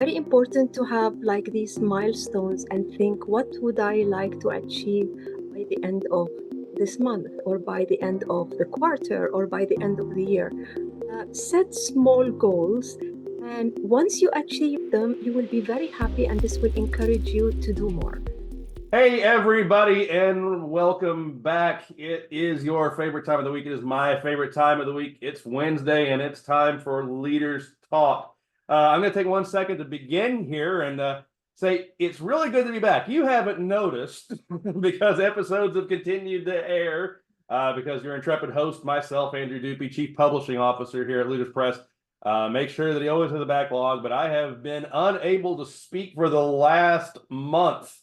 Very important to have like these milestones and think, what would I like to achieve by the end of this month, or by the end of the quarter, or by the end of the year. Set small goals, and once you achieve them, you will be very happy, and this will encourage you to do more. Hey, everybody, and welcome back. It is your favorite time of the week. It is my favorite time of the week. It's Wednesday, and it's time for Leaders Talk. I'm going to take 1 second to begin here and say it's really good to be back. You haven't noticed because episodes have continued to air because your intrepid host, myself, Andrew Dupy, Chief Publishing Officer here at Leaders Press, make sure that he always has a backlog, but I have been unable to speak for the last month,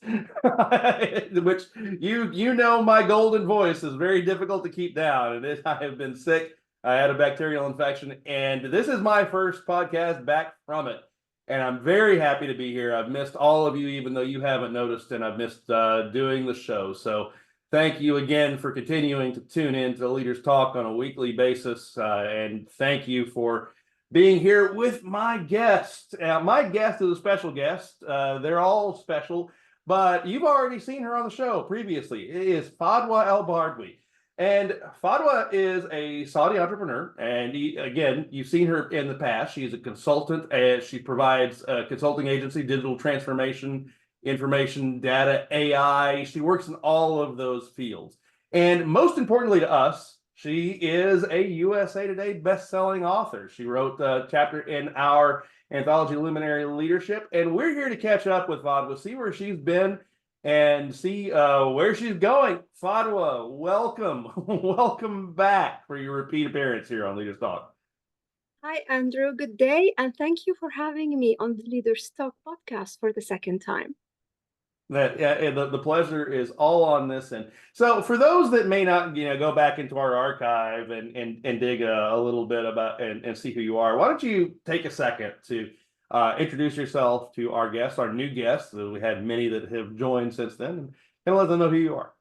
which you know my golden voice is very difficult to keep down, and I have been sick. I had a bacterial infection, and this is my first podcast back from it, and I'm very happy to be here. I've missed all of you, even though you haven't noticed, and I've missed doing the show. So thank you again for continuing to tune in to Leaders Talk on a weekly basis, and thank you for being here with my guest. My guest is a special guest. They're all special, but you've already seen her on the show previously. It is Fadwa Al-Bawardi. And Fadwa is a Saudi entrepreneur. And again, you've seen her in the past. She's a consultant. She provides a consulting agency, digital transformation, information, data, AI. She works in all of those fields. And most importantly to us, she is a USA Today best-selling author. She wrote a chapter in our anthology, Luminary Leadership, and we're here to catch up with Fadwa, see where she's been, and see where she's going. Fadwa, welcome. Welcome back for your repeat appearance here on Leaders Talk. Hi, Andrew. Good day, and thank you for having me on the Leaders Talk podcast for the second time. The pleasure is all on this end. So for those that may not, go back into our archive and dig a little bit about and see who you are, why don't you take a second to introduce yourself to our guests, our new guests. We had many that have joined since then, and let them know who you are.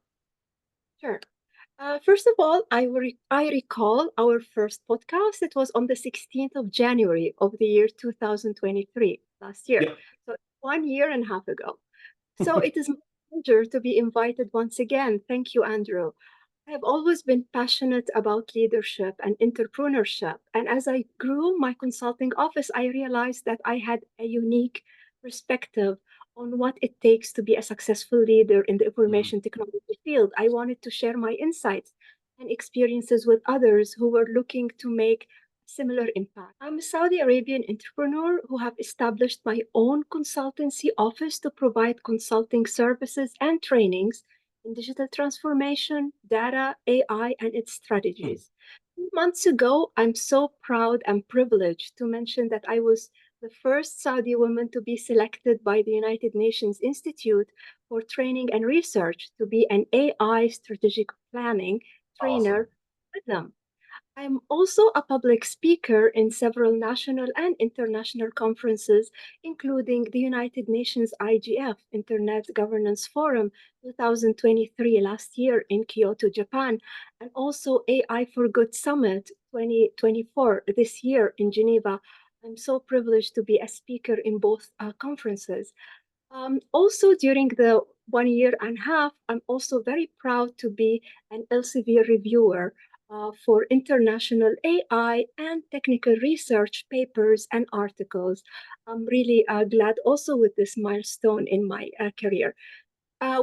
Sure. First of all, I recall our first podcast. It was on the 16th of January of the year 2023, last year. Yep. So 1 year and a half ago. So it is my pleasure to be invited once again. Thank you, Andrew. I have always been passionate about leadership and entrepreneurship. And as I grew my consulting office, I realized that I had a unique perspective on what it takes to be a successful leader in the information technology field. I wanted to share my insights and experiences with others who were looking to make similar impact. I'm a Saudi Arabian entrepreneur who have established my own consultancy office to provide consulting services and trainings in digital transformation, data, AI, and its strategies. 2 months ago, I'm so proud and privileged to mention that I was the first Saudi woman to be selected by the United Nations Institute for Training and Research to be an AI strategic planning trainer Awesome. with them. I'm also a public speaker in several national and international conferences, including the United Nations IGF, Internet Governance Forum 2023 last year in Kyoto, Japan, and also AI for Good Summit 2024 this year in Geneva. I'm so privileged to be a speaker in both conferences. Also, during the 1 year and a half, I'm also very proud to be an Elsevier reviewer for international AI and technical research papers and articles. I'm really glad also with this milestone in my career.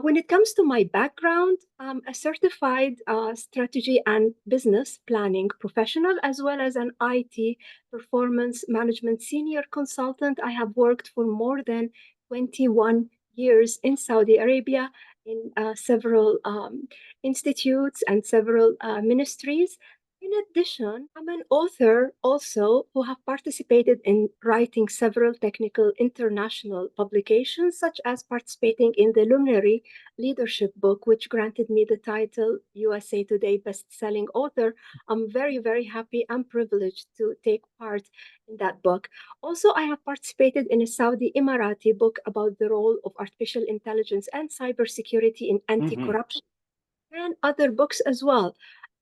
When it comes to my background, I'm a certified strategy and business planning professional, as well as an IT performance management senior consultant. I have worked for more than 21 years in Saudi Arabia in several institutes and several ministries. In addition, I'm an author also who have participated in writing several technical international publications, such as participating in the Luminary Leadership book, which granted me the title USA Today best-selling author. I'm very, very happy and privileged to take part in that book. Also, I have participated in a Saudi Emirati book about the role of artificial intelligence and cybersecurity in anti-corruption and other books as well.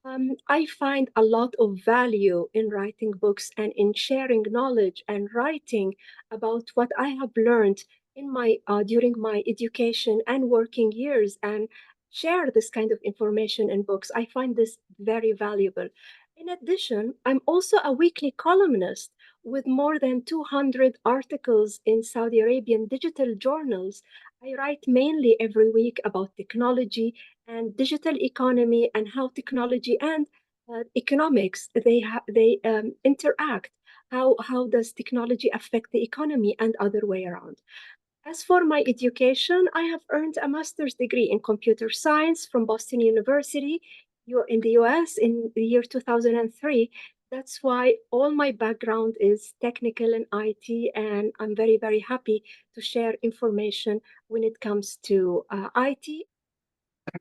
I find a lot of value in writing books and in sharing knowledge and writing about what I have learned in my during my education and working years and share this kind of information in books. I find this very valuable. In addition, I'm also a weekly columnist with more than 200 articles in Saudi Arabian digital journals. I write mainly every week about technology and digital economy and how technology and economics they interact. How does technology affect the economy and other way around? As for my education, I have earned a master's degree in computer science from Boston University in the US in the year 2003. That's why all my background is technical and IT, and I'm very, very happy to share information when it comes to IT.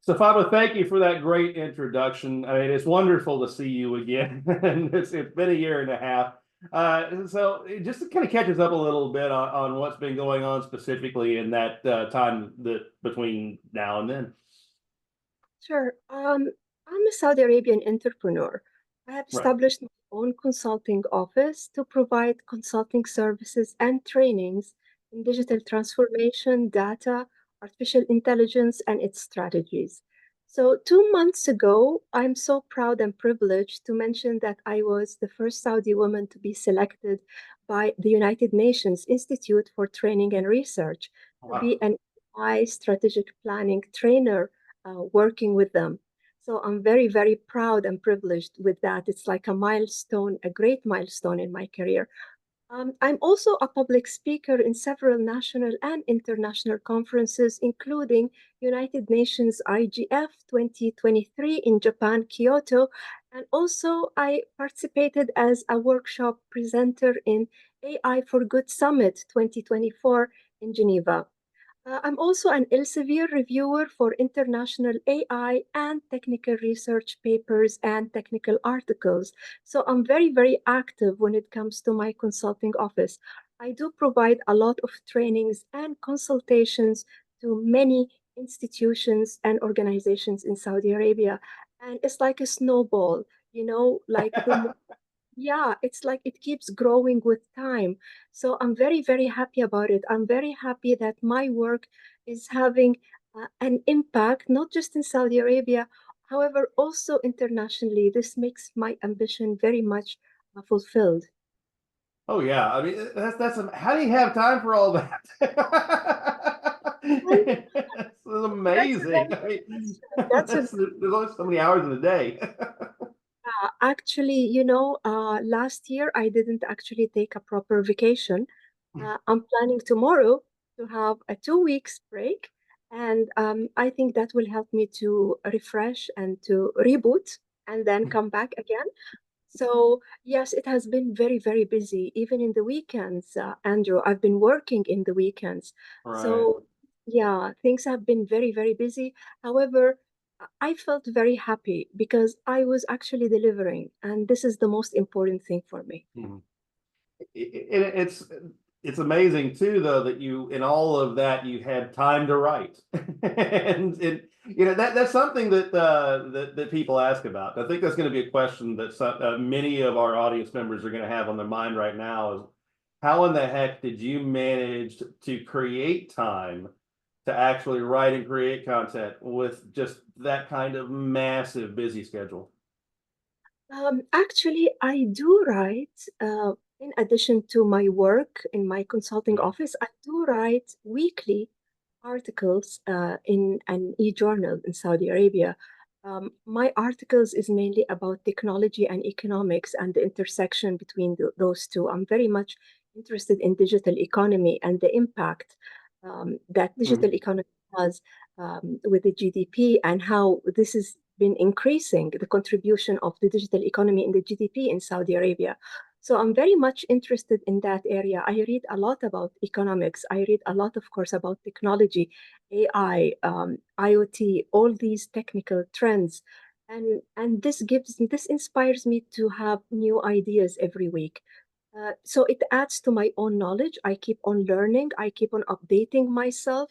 So, Fadwa, thank you for that great introduction. I mean, it's wonderful to see you again, and it's been a year and a half. So, just to kind of catch us up a little bit on what's been going on specifically in that time that between now and then. Sure. I'm a Saudi Arabian entrepreneur. I have Right. established my own consulting office to provide consulting services and trainings in digital transformation, data, artificial intelligence, and its strategies. So, 2 months ago, I'm so proud and privileged to mention that I was the first Saudi woman to be selected by the United Nations Institute for Training and Research to Wow. be an AI strategic planning trainer working with them. So I'm very, very proud and privileged with that. It's like a milestone, a great milestone in my career. I'm also a public speaker in several national and international conferences, including United Nations IGF 2023 in Japan, Kyoto. And also, I participated as a workshop presenter in AI for Good Summit 2024 in Geneva. I'm also an Elsevier reviewer for international AI and technical research papers and technical articles. So I'm very, very active when it comes to my consulting office. I do provide a lot of trainings and consultations to many institutions and organizations in Saudi Arabia. And it's like a snowball, like the more yeah, it's like it keeps growing with time. So I'm very, very happy about it. I'm very happy that my work is having an impact, not just in Saudi Arabia, however, also internationally. This makes my ambition very much fulfilled. Oh yeah. I mean, that's how do you have time for all that? Well, It's that's a amazing. very I good mean, question. That's a there's only so many hours in a day. Actually, last year I didn't actually take a proper vacation. I'm planning tomorrow to have a 2 weeks break, and I think that will help me to refresh and to reboot and then come back again. So, yes, it has been very, very busy, even in the weekends, Andrew. I've been working in the weekends. Right. So, yeah, things have been very, very busy. However, I felt very happy because I was actually delivering, and this is the most important thing for me. Mhm. It's amazing too, though, that you in all of that you had time to write, and that's something that people ask about. I think that's going to be a question that many of our audience members are going to have on their mind right now is how in the heck did you manage to create time to actually write and create content with just that kind of massive busy schedule? Actually, I do write, in addition to my work in my consulting Mhm. office, I do write weekly articles in an e-journal in Saudi Arabia. My articles is mainly about technology and economics and the intersection between those two. I'm very much interested in digital economy and the impact that digital Mhm. economy has with the GDP and how this has been increasing the contribution of the digital economy in the GDP in Saudi Arabia. So I'm very much interested in that area. I read a lot about economics. I read a lot, of course, about technology, AI, IoT, all these technical trends. And this inspires me to have new ideas every week. So it adds to my own knowledge. I keep on learning. I keep on updating myself,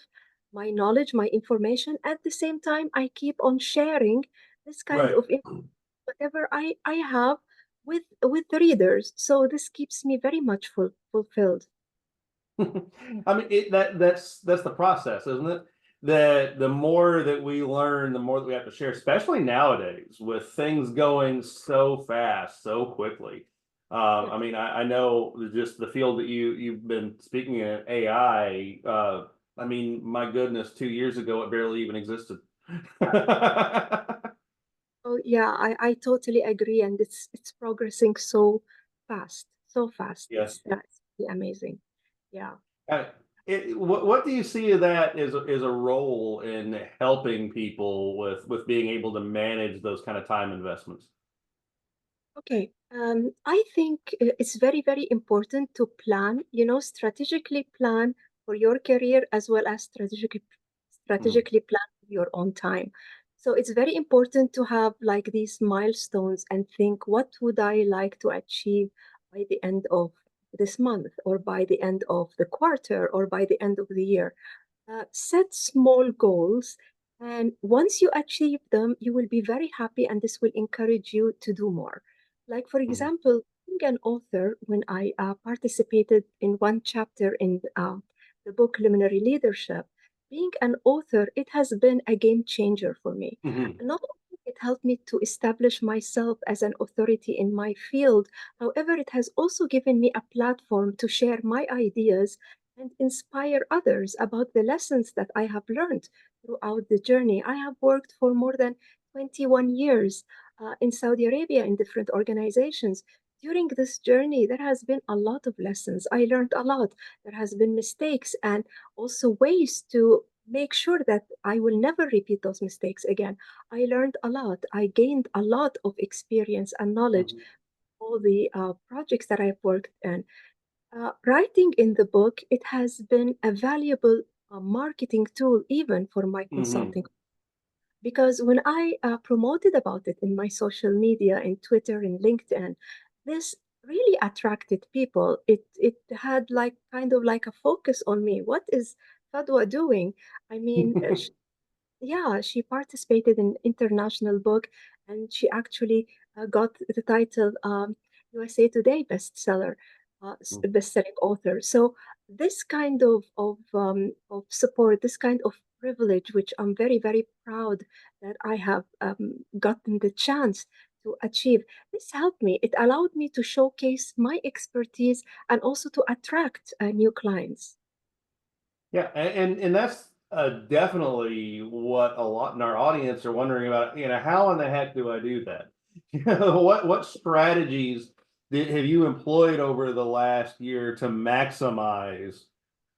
my knowledge, my information. At the same time, I keep on sharing this kind Right. of information whatever I have with the readers. So this keeps me very much fulfilled. I mean, that's the process, isn't it? That the more that we learn, the more that we have to share, especially nowadays with things going so fast, so quickly. Yeah. I mean, I know just the field that you've been speaking in AI. I mean, my goodness, 2 years ago it barely even existed. Oh yeah, I totally agree, and it's progressing so fast, so fast. Yeah. It's really amazing. Yeah. Uh, what do you see of that as a role in helping people with being able to manage those kind of time investments? Okay. I think it's very, very important to plan, strategically plan for your career as well as Mhm. strategically plan for your own time. So it's very important to have like these milestones and think, what would I like to achieve by the end of this month, or by the end of the quarter, or by the end of the year? Set small goals, and once you achieve them, you will be very happy, and this will encourage you to do more. Like, for Mhm. example, being an author, when I participated in one chapter in the book Luminary Leadership, being an author, it has been a game changer for me. Mhm. And not only it helped me to establish myself as an authority in my field, however, it has also given me a platform to share my ideas and inspire others about the lessons that I have learned throughout the journey. I have worked for more than 21 years in Saudi Arabia in different organizations. During this journey, there has been a lot of lessons. I learned a lot. There has been mistakes and also ways to make sure that I will never repeat those mistakes again. I learned a lot. I gained a lot of experience and knowledge, Mhm. all the projects that I've worked in. Writing in the book, it has been a valuable marketing tool even for my Mhm. consulting, because when I promoted about it in my social media, in Twitter and LinkedIn, this really attracted people. It had like kind of like a focus on me. What is Fadwa doing? I mean, yeah, she participated in international book, and she actually got the title USA Today bestseller, best-selling author. So this kind of support, this kind of privilege, which I'm very, very proud that I have gotten the chance to achieve, this helped me. It allowed me to showcase my expertise and also to attract new clients. Yeah, and that's definitely what a lot in our audience are wondering about. You know, how in the heck do I do that? You know, what strategies have you employed over the last year to maximize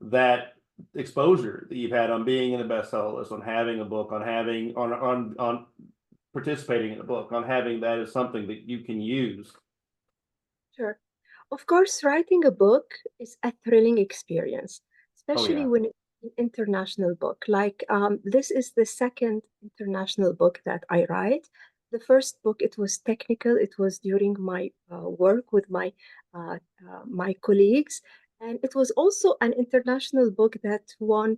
that exposure that you've had on being in the bestseller list, on having a book, on having on participating in a book, on having that as something that you can use? Sure. Of course, writing a book is a thrilling experience, Oh especially yeah. when it's an international book. Like this is the second international book that I write. The first book, it was technical. It was during my work with my colleagues, and it was also an international book that won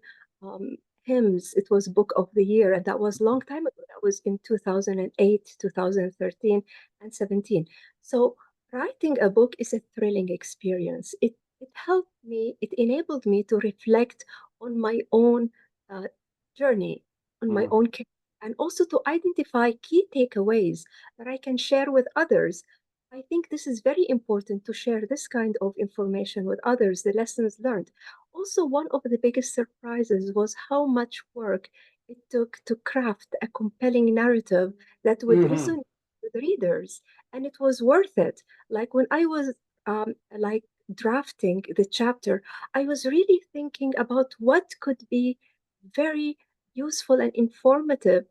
hymns. It was Book of the Year, and that was a long time ago. That was in 2008, 2013, and 17. So writing a book is a thrilling experience. It helped me, it enabled me to reflect on my own uh, journey, on my Mhm. own career, and also to identify key takeaways that I can share with others. I think this is very important to share this kind of information with others, the lessons learned. Also, one of the biggest surprises was how much work it took to craft a compelling narrative that would Mhm. resonate with readers, and it was worth it. Like when I was like drafting the chapter, I was really thinking about what could be very useful and informative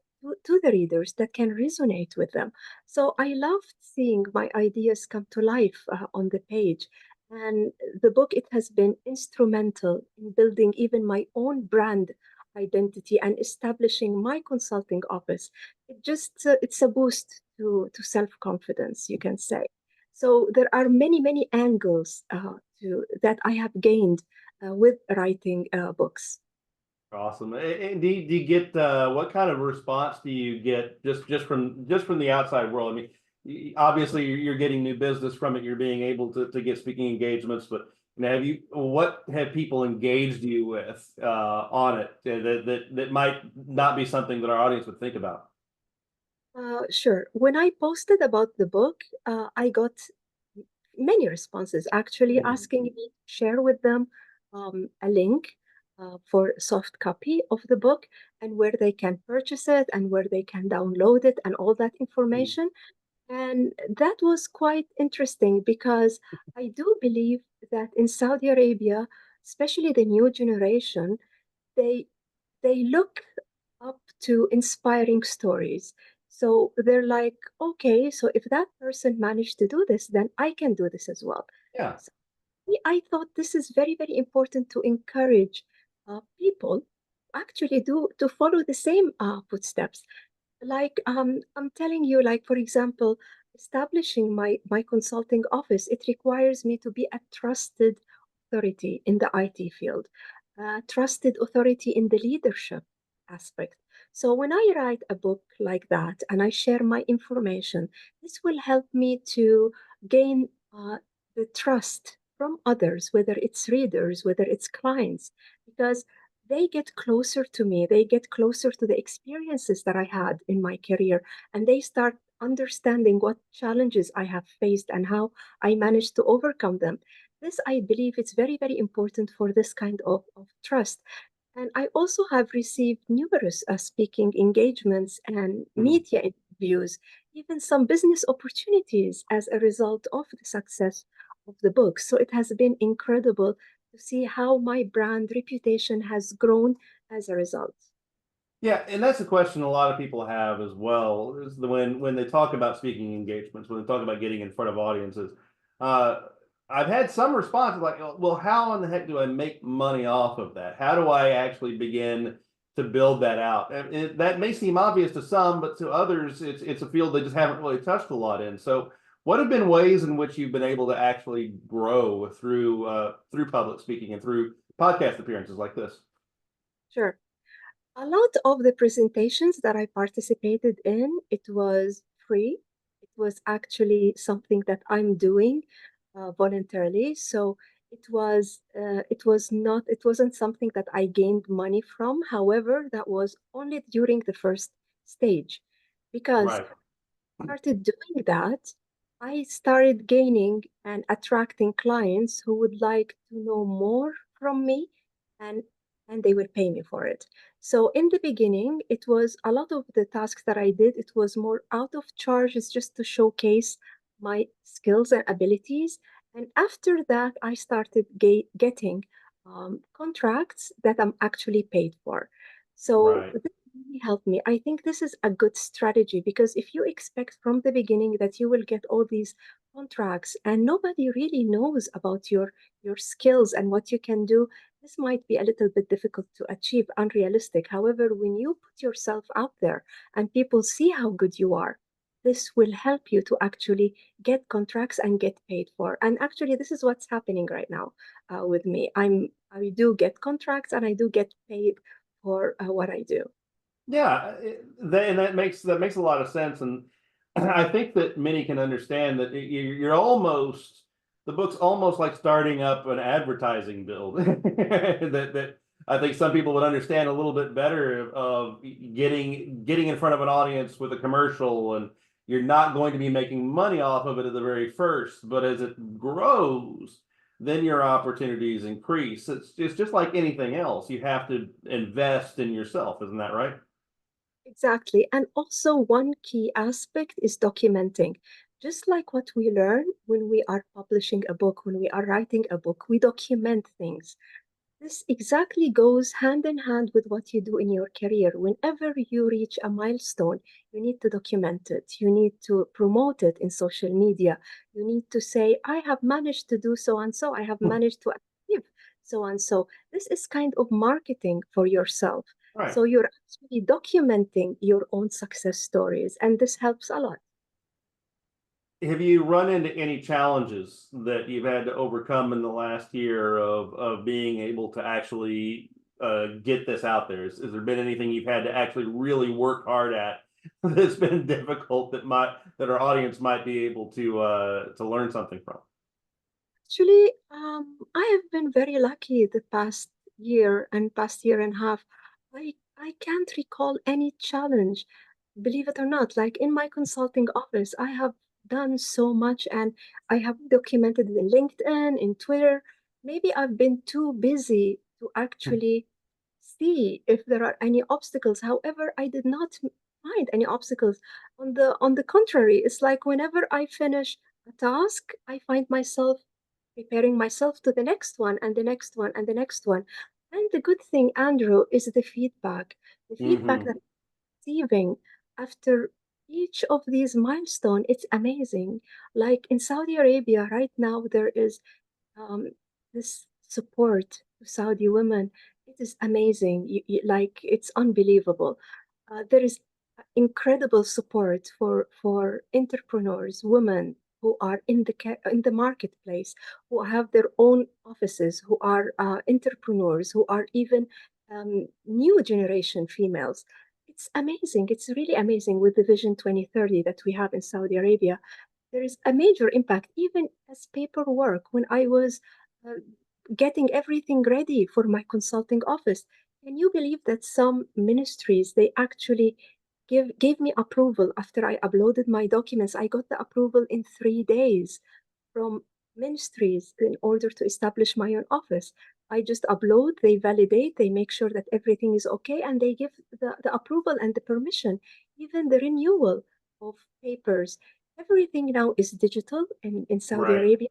to the readers that can resonate with them. So I loved seeing my ideas come to life on the page. And the book, it has been instrumental in building even my own brand identity and establishing my consulting office. It's a boost to self-confidence, you can say. So there are many, many angles that I have gained with writing books. Awesome. And do you get what kind of response do you get just from the outside world? I mean, obviously you're getting new business from it. You're being able to get speaking engagements, but what have people engaged you with on it that might not be something that our audience would think about? Sure. When I posted about the book, I got many responses actually Mhm. asking me to share with them a link for a soft copy of the book and where they can purchase it and where they can download it and all that information. And that was quite interesting because I do believe that in Saudi Arabia, especially the new generation, they they look up to inspiring stories. So they're like, okay, so if that person managed to do this, then I can do this as well. Yeah. So I thought this is very, very important to encourage people actually do to follow the same footsteps. Like I'm telling you, like for example, establishing my consulting office, it requires me to be a trusted authority in the IT field, a trusted authority in the leadership aspect. So when I write a book like that and I share my information, this will help me to gain the trust from others, whether it's readers, whether it's clients, because they get closer to me, they get closer to the experiences that I had in my career, and they start understanding what challenges I have faced and how I managed to overcome them. This, I believe, is very, very important for this kind of trust. And I also have received numerous speaking engagements and Mhm. media interviews, even some business opportunities as a result of the success of the book. So it has been incredible to see how my brand reputation has grown as a result. Yeah, and that's a question a lot of people have as well. Is when they talk about speaking engagements, when they talk about getting in front of audiences, uh, I've had some responses like, "Well, how in the heck do I make money off of that? How do I actually begin to build that out?" And that may seem obvious to some, but to others, it's a field they just haven't really touched a lot in. So, what have been ways in which you've been able to actually grow through public speaking and through podcast appearances like this? Sure. A lot of the presentations that I participated in, it was free. It was actually something that I'm doing voluntarily. So it wasn't something that I gained money from. However, that was only during the first stage because Right, started doing that, I started gaining and attracting clients who would like to know more from me and they will pay me for it. So in the beginning, it was a lot of the tasks that I did, it was more out of charge, it's just to showcase my skills and abilities. And after that, I started getting contracts that I'm actually paid for. So right. this really helped me. I think this is a good strategy because if you expect from the beginning that you will get all these contracts and nobody really knows about your skills and what you can do, this might be a little bit difficult to achieve, unrealistic. However, when you put yourself out there and people see how good you are, this will help you to actually get contracts and get paid for. And actually, this is what's happening right now with me. I do get contracts and I do get paid for what I do. Yeah, and that makes a lot of sense, and I think that many can understand that you're almost the book's almost like starting up an advertising build that I think some people would understand a little bit better of getting in front of an audience with a commercial, and you're not going to be making money off of it at the very first, but as it grows, then your opportunities increase. It's just like anything else. You have to invest in yourself, isn't that right? Exactly. And also, one key aspect is documenting. Just like what we learn when we are publishing a book, when we are writing a book, we document things. This exactly goes hand in hand with what you do in your career. Whenever you reach a milestone, you need to document it. You need to promote it in social media. You need to say, I have managed to do so and so. I have managed to achieve so and so. This is kind of marketing for yourself. Right. So you're actually documenting your own success stories, and this helps a lot. Have you run into any challenges that you've had to overcome in the last year of being able to actually get this out there? Has there been anything you've had to actually really work hard at that's been difficult that our audience might be able to learn something from? Actually, I have been very lucky the past year and past year and a half. I can't recall any challenge, believe it or not. Like in my consulting office, I have done so much and I have documented it in LinkedIn, in Twitter. Maybe I've been too busy to actually see if there are any obstacles. However, I did not find any obstacles. On the contrary, it's like whenever I finish a task, I find myself preparing myself to the next one and the next one and the next one. And the good thing, Andrew, is the feedback. The feedback that Hmm. I'm receiving after each of these milestones, it's amazing. Like in Saudi Arabia right now, there is um, this support to Saudi women. It is amazing. Like it's unbelievable. There is incredible support for entrepreneurs, women who are in the marketplace, who have their own offices, who are entrepreneurs, who are even new generation females. It's amazing. It's really amazing with the Vision 2030 that we have in Saudi Arabia. There is a major impact, even as paperwork, when I was uh, getting everything ready for my consulting office. Can you believe that some ministries, they actually gave me approval after I uploaded my documents? I got the approval in 3 days from ministries in order to establish my own office. I just upload, they validate, they make sure that everything is okay, and they give the approval and the permission, even the renewal of papers. Everything now is digital in Saudi Right. Arabia.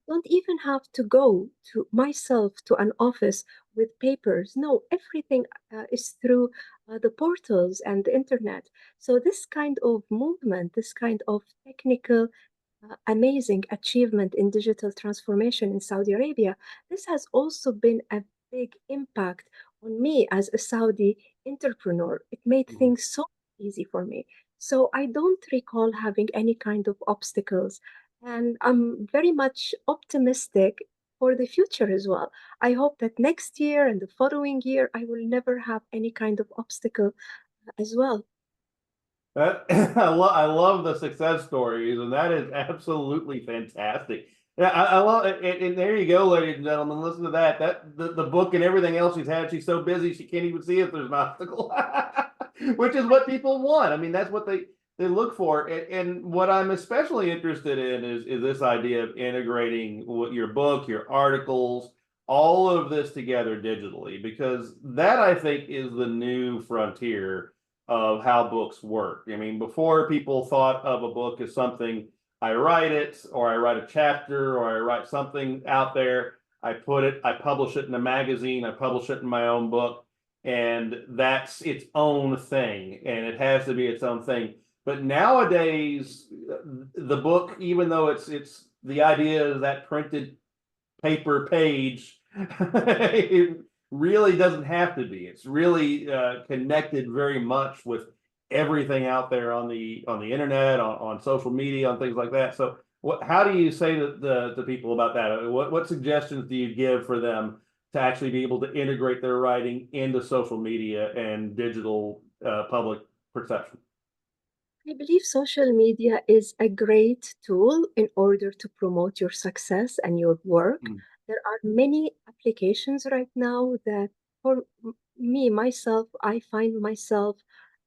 Don't even have to go to myself to an office with papers. No, everything is through the portals and the internet. So this kind of movement, this kind of technical amazing achievement in digital transformation in Saudi Arabia, this has also been a big impact on me as a Saudi entrepreneur. It made Mhm. things so easy for me. So I don't recall having any kind of obstacles. And I'm very much optimistic for the future as well. I hope that next year and the following year, I will never have any kind of obstacle as well. That I love the success stories, and that is absolutely fantastic. Yeah, I love it. And there you go, ladies and gentlemen. Listen to that. The book and everything else she's had. She's so busy she can't even see if there's an obstacle, which is what people want. I mean, that's what they look for. And what I'm especially interested in is this idea of integrating what your book, your articles, all of this together digitally, because that I think is the new frontier of how books work. I mean, before people thought of a book as something I write it, or I write a chapter, or I write something out there, I publish it in a magazine, I publish it in my own book, and that's its own thing, and it has to be its own thing. But nowadays, the book, even though it's the idea of that printed paper page, it really doesn't have to be. It's really connected very much with everything out there on the internet, on social media, on things like that. So, how do you say to the people about that? What suggestions do you give for them to actually be able to integrate their writing into social media and digital public perception? I believe social media is a great tool in order to promote your success and your work. Mm. There are many applications right now that, for me, myself, I find myself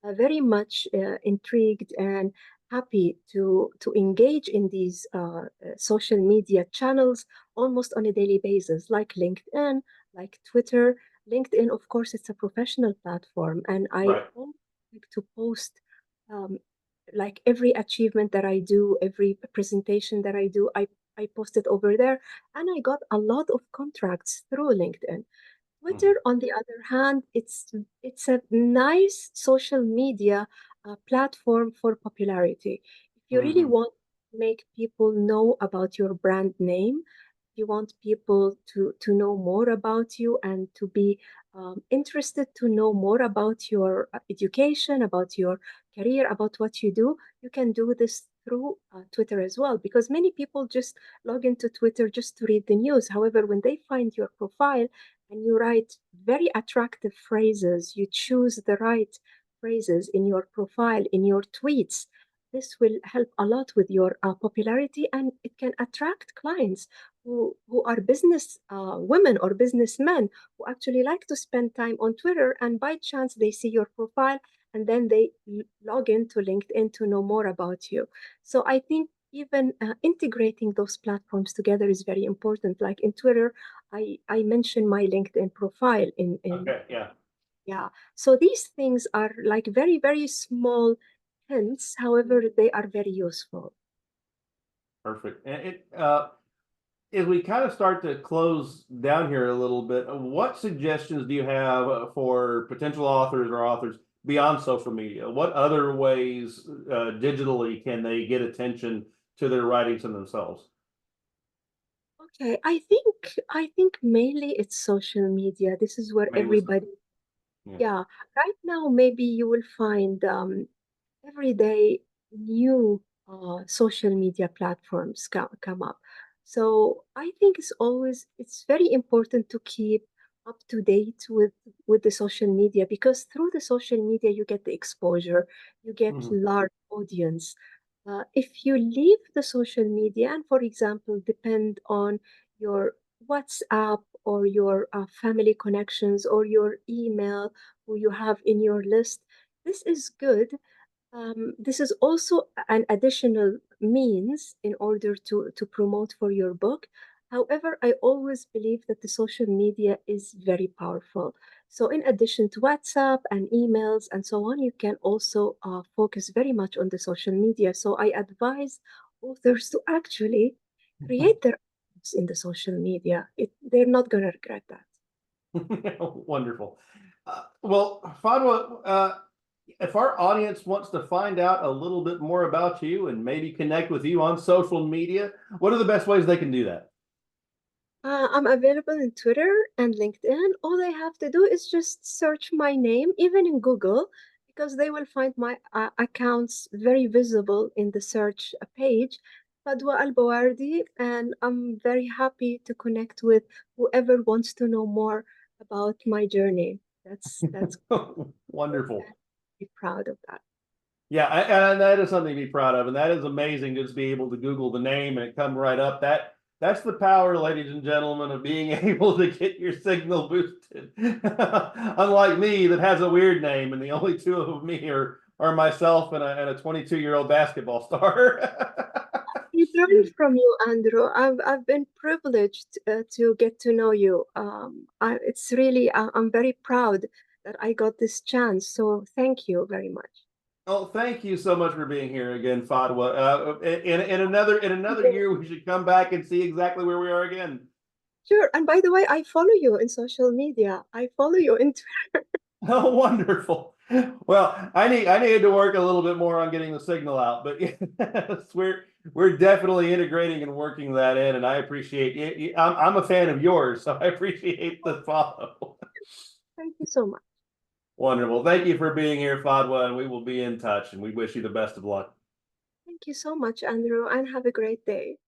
very much intrigued and happy to engage in these social media channels almost on a daily basis, like LinkedIn, like Twitter. LinkedIn, of course, it's a professional platform, and I Right. always like to post um, like every achievement that I do, every presentation that I do, I post it over there. And I got a lot of contracts through LinkedIn. Mm. Twitter, on the other hand, it's a nice social media platform for popularity. If you really Hmm. want to make people know about your brand name, you want people to know more about you and to be interested to know more about your education, about your career, about what you do, you can do this through Twitter as well. Because many people just log into Twitter just to read the news. However, when they find your profile and you write very attractive phrases, you choose the right phrases in your profile, in your tweets. This will help a lot with your popularity, and it can attract clients who are business women or businessmen who actually like to spend time on Twitter, and by chance they see your profile and then they log into LinkedIn to know more about you. So I think even integrating those platforms together is very important. Like in Twitter, I mention my LinkedIn profile in Okay, yeah, yeah. So these things are like very, very small hints. However, they are very useful. perfect. And as we kind of start to close down here a little bit, what suggestions do you have for potential authors or authors beyond social media? What other ways digitally can they get attention to their writings and themselves? Okay, I think mainly it's social media. This is where Mainly so. everybody, Yeah. yeah. Right now, maybe you will find every day new social media platforms come up. So I think it's very important to keep up to date with the social media, because through the social media you get the exposure, you get Mhm. large audience. If you leave the social media and, for example, depend on your WhatsApp or your family connections or your email who you have in your list, this is good. This is also an additional means in order to promote for your book. However, I always believe that the social media is very powerful. So, in addition to WhatsApp and emails and so on, you can also focus very much on the social media. So, I advise authors to actually create their accounts in the social media. They're not going to regret that. Wonderful. Well, Fadwa, if our audience wants to find out a little bit more about you and maybe connect with you on social media, what are the best ways they can do that? I'm available in Twitter and LinkedIn. All they have to do is just search my name, even in Google, because they will find my accounts very visible in the search page, Fadwa Al-Bawardi, and I'm very happy to connect with whoever wants to know more about my journey. That's Wonderful. be proud of that. Yeah, and that is something to be proud of, and that is amazing. Just be able to Google the name and it come right up. That's the power, ladies and gentlemen, of being able to get your signal boosted. Unlike me, that has a weird name, and the only two of me are myself and a 22-year-old basketball star. I learned from you, Andrew. I've been privileged to get to know you. It's really I'm very proud that I got this chance. So thank you very much. Oh, thank you so much for being here again, Fadwa. In another year, we should come back and see exactly where we are again. Sure. And by the way, I follow you in social media. I follow you in Oh, wonderful. Well, I need to work a little bit more on getting the signal out, but yes, we're definitely integrating and working that in, and I appreciate it. I'm a fan of yours, so I appreciate the follow. Thank you so much. Wonderful. Thank you for being here, Fadwa, and we will be in touch, and we wish you the best of luck. Thank you so much, Andrew, and have a great day.